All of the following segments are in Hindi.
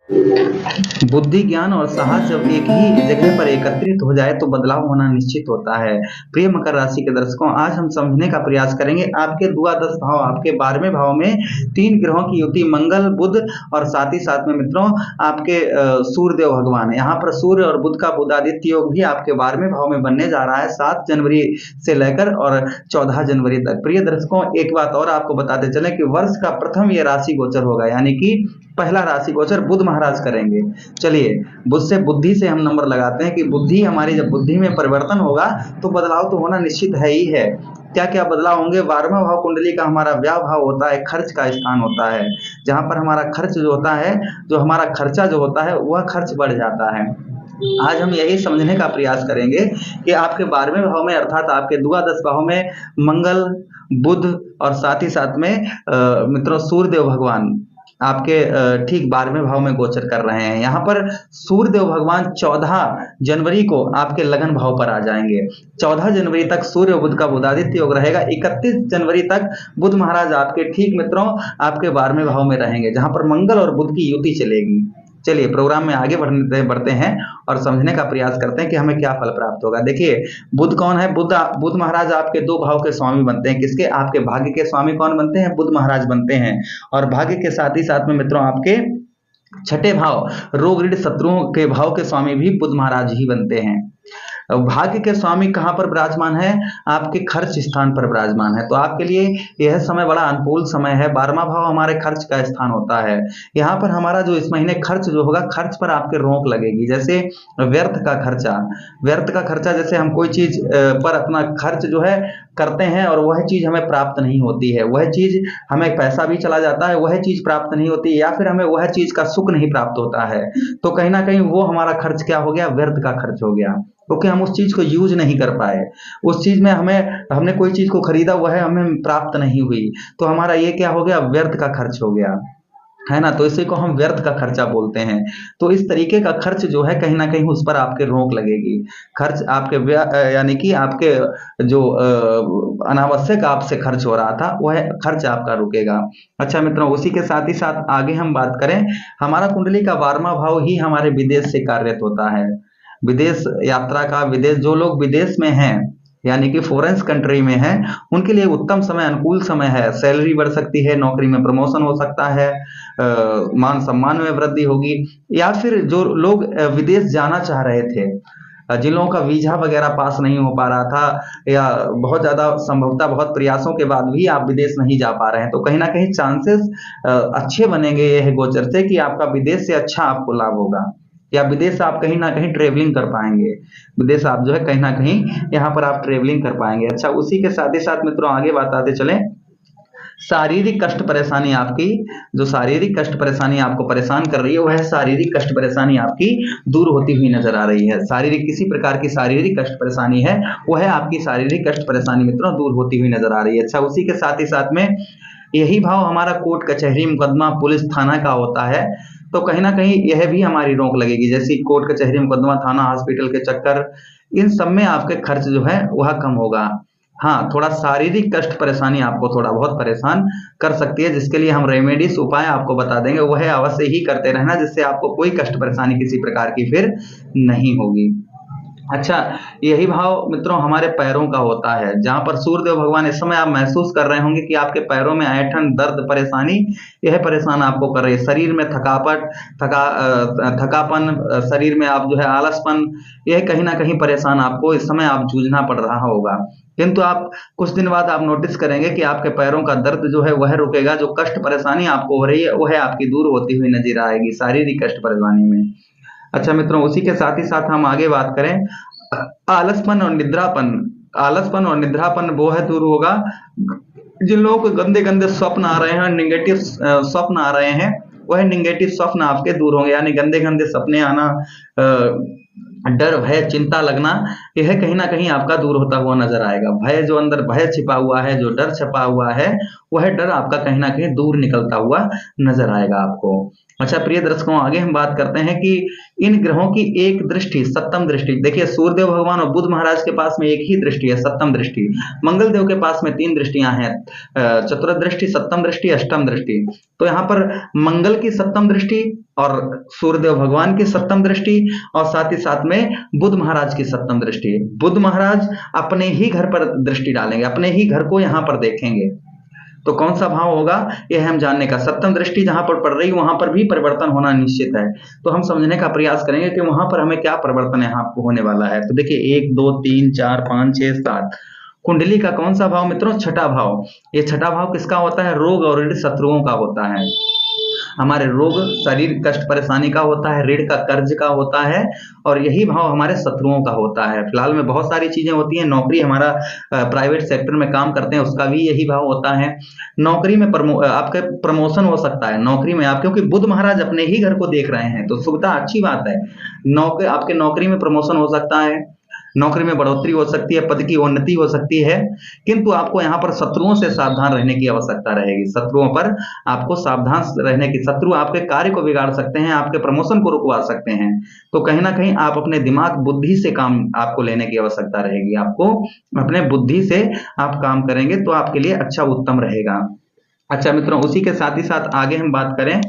बुद्धि, ज्ञान और साहस जब एक ही जगह पर एकत्रित हो जाए तो बदलाव होना निश्चित होता है। प्रिय मकर राशि के दर्शकों, आज हम समझने का प्रयास करेंगे आपके द्वादश भाव, आपके 12वें भाव में 3 ग्रहों की युति मंगल, बुध और साथ ही साथ में मित्रों आपके सूर्यदेव भगवान है। यहाँ पर सूर्य और बुध का बुधादित्य योग भी आपके 12वें भाव में बनने जा रहा है 7 जनवरी से लेकर और 14 जनवरी तक। प्रिय दर्शकों, एक बात और आपको बताते चले कि वर्ष का प्रथम ये राशि गोचर होगा, यानी कि पहला राशि गोचर बुध महाराज करेंगे। चलिए, बुध से बुद्धि से हम नंबर लगाते हैं कि बुद्धि हमारी जब बुद्धि में परिवर्तन होगा तो बदलाव तो होना निश्चित है ही है। क्या क्या बदलाव होंगे? 12वां भाव कुंडली का हमारा व्यय भाव होता है, खर्च का स्थान होता है, जहां पर हमारा खर्च जो होता है, जो हमारा खर्चा जो होता है वह खर्च बढ़ जाता है। आज हम यही समझने का प्रयास करेंगे कि आपके 12वें भाव में अर्थात आपके द्वादश भाव में मंगल, बुध और साथ ही साथ में मित्रों सूर्यदेव भगवान आपके ठीक 12वें भाव में गोचर कर रहे हैं। यहाँ पर सूर्यदेव भगवान 14 जनवरी को आपके लगन भाव पर आ जाएंगे। 14 जनवरी तक सूर्य बुध का बुधादित्य योग रहेगा। 31 जनवरी तक बुध महाराज आपके ठीक मित्रों आपके 12वें भाव में रहेंगे, जहां पर मंगल और बुध की युति चलेगी। चलिए, प्रोग्राम में आगे बढ़ते हैं और समझने का प्रयास करते हैं कि हमें क्या फल प्राप्त होगा। देखिए, बुध कौन है? बुध महाराज आपके 2 भाव के स्वामी बनते हैं। किसके? आपके भाग्य के स्वामी कौन बनते हैं? बुध महाराज बनते हैं। और भाग्य के साथ ही साथ में मित्रों आपके छठे भाव रोग ऋण शत्रुओं के भाव के स्वामी भी बुध महाराज ही बनते हैं। भाग्य के स्वामी कहां पर विराजमान है? आपके खर्च स्थान पर विराजमान है। तो आपके लिए यह समय बड़ा अनुकूल समय है। 12वां भाव हमारे खर्च का स्थान होता है। यहाँ पर हमारा जो इस महीने खर्च जो होगा, खर्च पर आपके रोक लगेगी। जैसे व्यर्थ का खर्चा, जैसे हम कोई चीज पर अपना खर्च जो है करते हैं और वह चीज हमें प्राप्त नहीं होती है, वह चीज हमें पैसा भी चला जाता है, वह चीज प्राप्त नहीं होती, या फिर हमें वह चीज का सुख नहीं प्राप्त होता है, तो कहीं ना कहीं वो हमारा खर्च क्या हो गया? व्यर्थ का खर्च हो गया, क्योंकि हम उस चीज को यूज नहीं कर पाए। उस चीज में हमने कोई चीज को खरीदा, वह हमें प्राप्त नहीं हुई, तो हमारा ये क्या हो गया? व्यर्थ का खर्च हो गया, है ना। तो इसी को हम व्यर्थ का खर्चा बोलते हैं। तो इस तरीके का खर्च जो है कहीं ना कहीं उस पर आपके रोक लगेगी। खर्च आपके यानी कि आपके जो अनावश्यक आपसे खर्च हो रहा था वह खर्च आपका रुकेगा। अच्छा मित्रों, उसी के साथ ही साथ आगे हम बात करें, हमारा कुंडली का 12वां भाव ही हमारे विदेश से कार्यरत होता है। विदेश यात्रा का, विदेश जो लोग विदेश में हैं यानी कि फॉरेन कंट्री में है, उनके लिए उत्तम समय, अनुकूल समय है। सैलरी बढ़ सकती है, नौकरी में प्रमोशन हो सकता है, मान सम्मान में वृद्धि होगी, या फिर जो लोग विदेश जाना चाह रहे थे, जिन लोगों का वीजा वगैरह पास नहीं हो पा रहा था, या बहुत ज्यादा संभवतः बहुत प्रयासों के बाद भी आप विदेश नहीं जा पा रहे हैं, तो कहीं ना कहीं चांसेस अच्छे बनेंगे यह गोचर से कि आपका विदेश से अच्छा आपको लाभ होगा, या विदेश आप कहीं ना कहीं ट्रेवलिंग कर पाएंगे। विदेश आप जो है कहीं ना कहीं यहाँ पर आप ट्रेवलिंग कर पाएंगे। अच्छा, उसी के साथ ही साथ मित्रों आगे बताते चले, शारीरिक कष्ट परेशानी आपकी, जो शारीरिक कष्ट परेशानी आपको परेशान कर रही है, वह शारीरिक कष्ट परेशानी आपकी दूर होती हुई नजर आ रही है। शारीरिक किसी प्रकार की शारीरिक कष्ट परेशानी है, वह आपकी शारीरिक कष्ट परेशानी मित्रों दूर होती हुई नजर आ रही है। अच्छा, उसी के साथ ही साथ में यही भाव हमारा कोर्ट कचहरी मुकदमा पुलिस थाना का होता है, तो कहीं ना कहीं यह भी हमारी रोक लगेगी। जैसे कोर्ट कचहरी मुकदमा थाना हॉस्पिटल के चक्कर, इन सब में आपके खर्च जो है वह कम होगा। हाँ, थोड़ा शारीरिक कष्ट परेशानी आपको थोड़ा बहुत परेशान कर सकती है, जिसके लिए हम रेमेडीज उपाय आपको बता देंगे, वह अवश्य ही करते रहना, जिससे आपको कोई कष्ट परेशानी किसी प्रकार की फिर नहीं होगी। अच्छा, यही भाव मित्रों हमारे पैरों का होता है, जहां पर सूर्यदेव भगवान, इस समय आप महसूस कर रहे होंगे कि आपके पैरों में ऐंठन, दर्द, परेशानी, यह परेशान आपको कर रही है। शरीर में थकापन, शरीर में आप जो है आलसपन, यह कहीं ना कहीं परेशान आपको इस समय आप जूझना पड़ रहा होगा। किंतु आप कुछ दिन बाद आप नोटिस करेंगे कि आपके पैरों का दर्द जो है वह रुकेगा, जो कष्ट परेशानी आपको हो रही है वह आपकी दूर होती हुई नजर आएगी शारीरिक कष्ट परेशानी में। अच्छा मित्रों, उसी के साथ ही साथ हम आगे बात करें, आलसपन और निद्रापन। आलसपन और निद्रापन वो है दूर होगा, जिन लोगों को गंदे गंदे स्वप्न आ रहे हैं, निगेटिव स्वप्न आ रहे हैं, वह निगेटिव स्वप्न आपके दूर होंगे, यानी गंदे गंदे सपने आना, डर, भय, चिंता लगना, यह कहीं ना कहीं आपका दूर होता हुआ नजर आएगा। भय, जो अंदर भय छिपा हुआ है, जो डर छिपा हुआ है, वह डर आपका कहीं ना कहीं दूर निकलता हुआ नजर आएगा आपको। अच्छा प्रिय दर्शकों, आगे हम बात करते हैं कि इन ग्रहों की एक दृष्टि, सप्तम दृष्टि, देखिए सूर्यदेव भगवान और बुध महाराज के पास में एक ही दृष्टि है, सप्तम दृष्टि। मंगल देव के पास में 3 दृष्टियां हैं, चतुर्दृष्टि, सप्तम दृष्टि, अष्टम दृष्टि। तो यहाँ पर मंगल की सप्तम दृष्टि और सूर्यदेव भगवान की सप्तम दृष्टि और साथ ही साथ में बुध महाराज की सप्तम दृष्टि। बुध महाराज अपने ही घर पर दृष्टि डालेंगे, अपने ही घर को यहाँ पर देखेंगे। तो कौन सा भाव होगा यह हम जानने का, सप्तम दृष्टि जहां पर पड़ रही वहां पर भी परिवर्तन होना निश्चित है। तो हम समझने का प्रयास करेंगे कि वहां पर हमें क्या परिवर्तन यहाँ होने वाला है। तो देखिए 1 2 3 4 5 6 7, कुंडली का कौन सा भाव मित्रों, छठा भाव। ये छठा भाव किसका होता है, रोग और ऋण शत्रुओं का होता है। हमारे रोग, शरीर कष्ट परेशानी का होता है, ऋण का, कर्ज का होता है, और यही भाव हमारे शत्रुओं का होता है। फिलहाल में बहुत सारी चीजें होती हैं, नौकरी, हमारा प्राइवेट सेक्टर में काम करते हैं उसका भी यही भाव होता है। नौकरी में आपका प्रमोशन हो सकता है, नौकरी में आप, क्योंकि बुध महाराज अपने ही घर को देख रहे हैं तो सुविधा, अच्छी बात है। आपके नौकरी में प्रमोशन हो सकता है, नौकरी में बढ़ोतरी हो सकती है, पद की उन्नति हो सकती है, किंतु आपको यहाँ पर शत्रुओं से सावधान रहने की आवश्यकता रहेगी। शत्रुओं पर आपको सावधान रहने की, शत्रु आपके कार्य को बिगाड़ सकते हैं, आपके प्रमोशन को रुकवा सकते हैं। तो कहीं ना कहीं आप अपने दिमाग बुद्धि से काम आपको लेने की आवश्यकता रहेगी। आपको अपने बुद्धि से आप काम करेंगे तो आपके लिए अच्छा, उत्तम रहेगा। अच्छा मित्रों, उसी के साथ ही साथ आगे हम बात करें,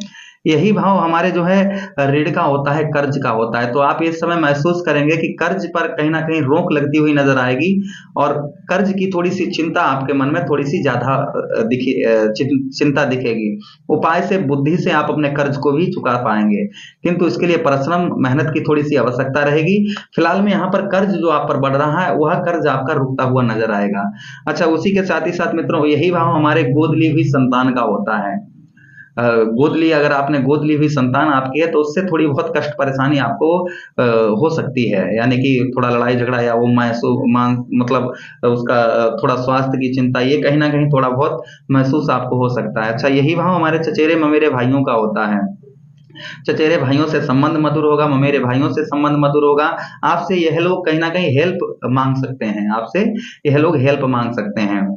यही भाव हमारे जो है ऋण का होता है, कर्ज का होता है। तो आप इस समय महसूस करेंगे कि कर्ज पर कहीं ना कहीं रोक लगती हुई नजर आएगी और कर्ज की थोड़ी सी चिंता आपके मन में थोड़ी सी ज्यादा चिंता दिखेगी। उपाय से, बुद्धि से आप अपने कर्ज को भी चुका पाएंगे, किंतु इसके लिए परिश्रम, मेहनत की थोड़ी सी आवश्यकता रहेगी। फिलहाल में यहाँ पर कर्ज जो आप पर बढ़ रहा है वह कर्ज आपका रुकता हुआ नजर आएगा। अच्छा, उसी के साथ ही साथ मित्रों, यही भाव हमारे गोद ली हुई संतान का होता है। अगर आपने गोद ली हुई संतान आपकी है तो उससे थोड़ी बहुत कष्ट परेशानी आपको हो सकती है, यानी कि थोड़ा लड़ाई झगड़ा या वो मतलब उसका थोड़ा स्वास्थ्य की चिंता, ये कहीं ना कहीं थोड़ा बहुत महसूस आपको हो सकता है। अच्छा, यही भाव हमारे चचेरे ममेरे भाइयों का होता है। चचेरे भाइयों से संबंध मधुर होगा, ममेरे भाइयों से संबंध मधुर होगा। आपसे यह लोग कहीं ना कहीं हेल्प मांग सकते हैं, आपसे यह लोग हेल्प मांग सकते हैं।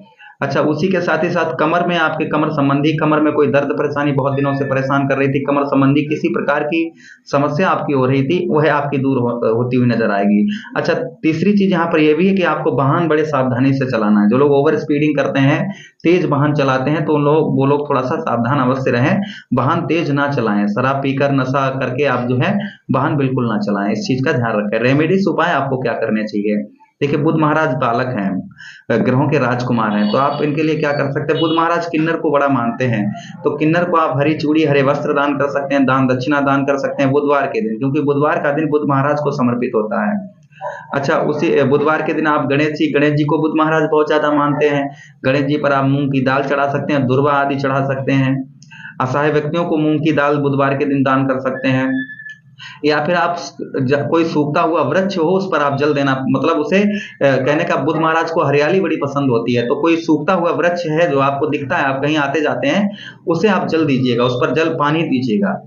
अच्छा, उसी के साथ ही साथ कमर में, आपके कमर संबंधी, कमर में कोई दर्द परेशानी बहुत दिनों से परेशान कर रही थी, कमर संबंधी किसी प्रकार की समस्या आपकी हो रही थी, वह आपकी दूर होती हुई नजर आएगी। अच्छा, तीसरी चीज यहाँ पर यह भी है कि आपको वाहन बड़े सावधानी से चलाना है। जो लोग ओवर स्पीडिंग करते हैं, तेज वाहन चलाते हैं, तो वो लोग थोड़ा सा सावधान अवश्य रहें, वाहन तेज ना चलाएं। शराब पीकर, नशा करके आप जो है वाहन बिल्कुल ना चलाएं, इस चीज का ध्यान रखें। रेमेडीज, उपाय आपको क्या करने चाहिए। देखिए, बुध महाराज बालक हैं, ग्रहों के राजकुमार हैं, तो आप इनके लिए क्या कर सकते हैं। बुध महाराज किन्नर को बड़ा मानते हैं, तो किन्नर को आप हरी चूड़ी, हरे वस्त्र दान कर सकते हैं, दान दक्षिणा दान कर सकते हैं बुधवार के दिन, क्योंकि बुधवार का दिन बुध महाराज को समर्पित होता है। अच्छा, उसी बुधवार के दिन आप गणेश जी को बुध महाराज बहुत ज्यादा मानते हैं। गणेश जी पर आप मूंग की दाल चढ़ा सकते हैं, दुर्वा आदि चढ़ा सकते हैं। असहाय व्यक्तियों को मूंग की दाल बुधवार के दिन दान कर सकते हैं। या फिर आप कोई सूखता हुआ वृक्ष हो, उस पर आप जल देना, मतलब उसे कहने का, बुध महाराज को हरियाली बड़ी पसंद होती है, तो कोई सूखता हुआ वृक्ष है जो आपको दिखता है, आप कहीं आते जाते हैं, उसे आप जल दीजिएगा, उस पर जल पानी दीजिएगा।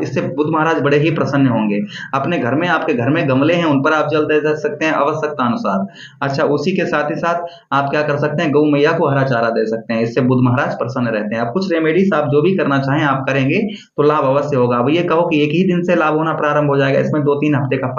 इससे बुध महाराज बड़े ही प्रसन्न होंगे। अपने घर में, आपके घर में गमले हैं, उन पर आप जल दे सकते हैं आवश्यकता अनुसार। अच्छा, उसी के साथ ही साथ आप क्या कर सकते हैं, गौ मैया को हरा चारा दे सकते हैं, इससे बुध महाराज प्रसन्न रहते हैं। आप कुछ रेमेडीज आप जो भी करना चाहें आप करेंगे तो लाभ अवश्य होगा। अब ये कहो कि एक ही दिन से लाभ होना प्रारंभ हो जाएगा, इसमें 2-3 हफ्ते का फर्क